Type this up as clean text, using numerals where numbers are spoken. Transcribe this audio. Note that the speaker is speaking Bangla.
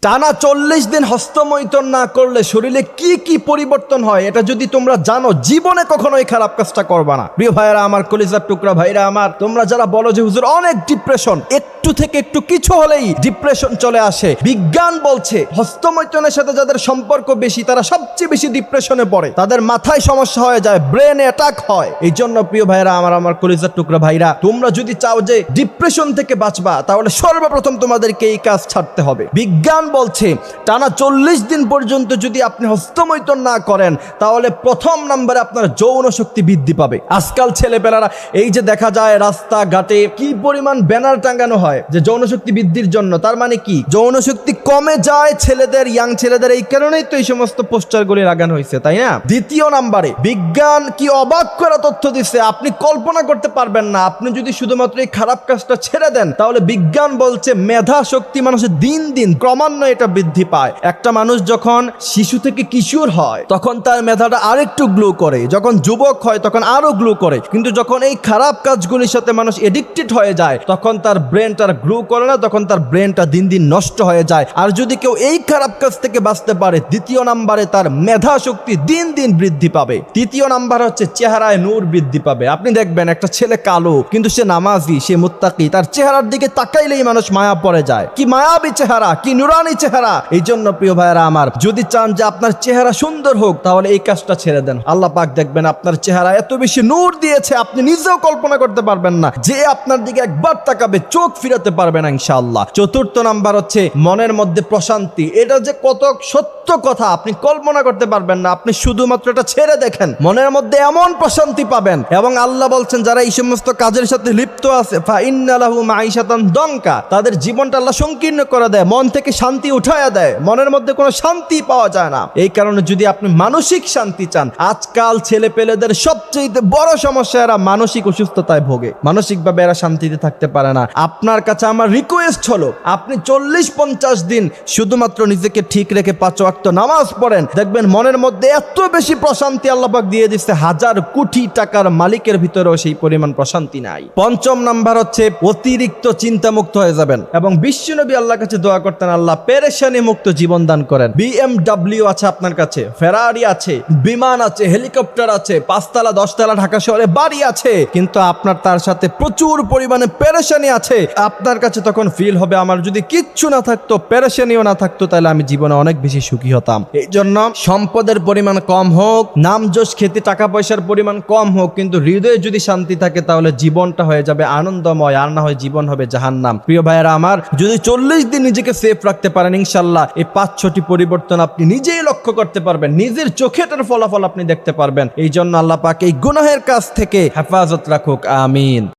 টানা 40 দিন হস্তমৈথুন না করলে শরীরে কি কি পরিবর্তন হয় এটা যদি তোমরা জানো, জীবনে কখনো এই খারাপ কাজটা করবা না। প্রিয় ভাইরা আমার, কলিজার টুকরা ভাইরা আমার, তোমরা যারা বলো যে হুজুর অনেক ডিপ্রেশন, একটু থেকে একটু কিছু হলেই ডিপ্রেশন চলে আসে, বিজ্ঞান বলছে হস্তমৈথুনের সাথে যাদের সম্পর্ক বেশি তারা সবচেয়ে বেশি ডিপ্রেশনে পড়ে, তাদের মাথায় সমস্যা হয়ে যায়, ব্রেনে অ্যাটাক হয়। এই জন্য প্রিয় ভাইরা আমার কলিজার টুকরা ভাইরা, তোমরা যদি চাও যে ডিপ্রেশন থেকে বাঁচবা তাহলে সর্বপ্রথম তোমাদেরকে এই কাজ ছাড়তে হবে। বিজ্ঞান বলছে টানা 40 দিন পর্যন্ত যদি আপনি হস্তমৈথুন না করেন তাহলে প্রথম নম্বরে আপনার যৌন শক্তি বৃদ্ধি পাবে। আজকাল ছেলেপেলারা এই যে দেখা যায় রাস্তাঘাটে কি পরিমাণ ব্যানার টাঙানো হয় যে যৌন শক্তি বৃদ্ধির জন্য, তার মানে কি যৌন শক্তি কমে যায় ছেলেদের, ইয়াং ছেলেদের। এই কারণেই তো এই সমস্ত পোস্টারগুলি লাগানো হয়েছে, তাই না? দ্বিতীয় নম্বরে বিজ্ঞান কি অবাক করা তথ্য দিচ্ছে, আপনি কল্পনা করতে পারবেন না। আপনি যদি শুধুমাত্র এই খারাপ কাজটা ছেড়ে দেন তাহলে বিজ্ঞান বলছে মেধা শক্তি মানুষের দিন দিন ক্রমান্বয়ে এটা বৃদ্ধি পায়। একটা মানুষ যখন শিশু থেকে কিশোর হয় তখন তার মেধাটা আরেকটু গ্লো করে, যখন যুবক হয় তখন আরো গ্লো করে, কিন্তু যখন এই খারাপ কাজগুলির সাথে মানুষ এডিক্টেড হয়ে যায় তখন তার ব্রেনটা গ্লো করে না, তখন তার ব্রেনটা দিন দিন নষ্ট হয়ে যায়। আর যদি কেউ এই খারাপ কাজ থেকে বাঁচতে পারে, দ্বিতীয় নাম্বারে তার মেধা শক্তি দিন দিন বৃদ্ধি পাবে। তৃতীয় নাম্বার হচ্ছে চেহারায় নূর বৃদ্ধি পাবে। আপনি দেখবেন একটা ছেলে কালো কিন্তু সে নামাজি, সে মুত্তাকি, তার চেহারার দিকে তাকাইলেই মানুষ মায়া পড়ে যায়। কি মায়াবী চেহারা, কি নুরানি চেহারা। এই জন্য প্রিয় ভাইরা আমার, যদি চান যে আপনার চেহারা সুন্দর হোক তাহলে এই কাজটা ছেড়ে দেন। আল্লাহ পাক দেখবেন আপনার চেহারা এত বেশি নূর দিয়েছে আপনি নিজেও কল্পনা করতে পারবেন না, যে আপনার দিকে একবার তাকাবে চোখ ফিরাতে পারবে না ইনশাআল্লাহ। চতুর্থ নাম্বার হচ্ছে মনের মধ্যে প্রশান্তি। এটা যে কত সত্য কথা আপনি কল্পনা করতে পারবেন না, আপনি শুধুমাত্র এটা ছেড়ে দেখেন, মনের মধ্যে এমন প্রশান্তি পাবেন। এবং আল্লাহ বলছেন যারা এই সমস্ত কাজের সাথে লিপ্ত আছে ফা ইন্না লাহু মাঈশাতান দঙ্কা, তাদের জীবনটা আল্লাহ সংকীর্ণ করে দেয়, মন থেকে শান্তি উঠায়া দেয়, মনের মধ্যে কোনো শান্তি পাওয়া যায় না। এই কারণে যদি আপনি মানসিক শান্তি চান, আজকাল ছেলে পেলেদের সবচেয়ে বড় সমস্যা এরা মানসিক অসুস্থতায় ভোগে, মানসিকভাবে এরা শান্তিতে থাকতে পারে না। আপনার কাছে আমার রিকোয়েস্ট হলো আপনি 40-50 দিন শুধুমাত্র নিজেকে ঠিক রেখে 5 ওয়াক্ত নামাজ পড়েন, দেখবেন মনের মধ্যে এত বেশি প্রশান্তি আল্লাহ পাক দিয়ে দিচ্ছে, 1000 কোটি টাকার মালিকের ভিতরেও সেই পরিমাণ প্রশান্তি নাই। পঞ্চম নাম্বার হচ্ছে অতিরিক্ত চিন্তামুক্ত হয়ে যাবেন। এবং বিশ্বনবী আল্লাহর কাছে দোয়া করতেন, আল্লাহ পেরেশানি মুক্ত জীবন দান করেন। BMW আছে আপনার কাছে, ফেরারি আছে, বিমান আছে, হেলিকপ্টার আছে, 5 তলা 10 তলা ঢাকা শহরে বাড়ি আছে, কিন্তু আপনার তার সাথে প্রচুর পরিমাণে পেরেশানি আছে। আপনার কাছে তখন ফিল হবে আমার যদি কিচ্ছু না থাকতো, পেরেশানিও না থাকতো, তাহলে আমি জীবনে অনেক বেশি সুখী হতাম। এই জন্য সম্পদের পরিমাণ কম হোক, নাম যশ খ্যাতি টাকা পয়সার পরিমাণ কম হোক, কিন্তু হৃদয়ে যদি শান্তি থাকে তাহলে জীবনটা হয়ে যাবে আনন্দময়, আর না হয় জীবন হবে জাহান্নাম। প্রিয় ভাইয়েরা আমার, যদি 40 দিন নিজেকে সেফ রাখতে পারেন ইনশাল্লাহ এই 5-6টি পরিবর্তন আপনি নিজেই লক্ষ্য করতে পারবেন, নিজের চোখে এটার ফলাফল আপনি দেখতে পারবেন। এই জন্য আল্লাহ পাক এই গুনাহের কাছ থেকে হেফাজত রাখুক, আমিন।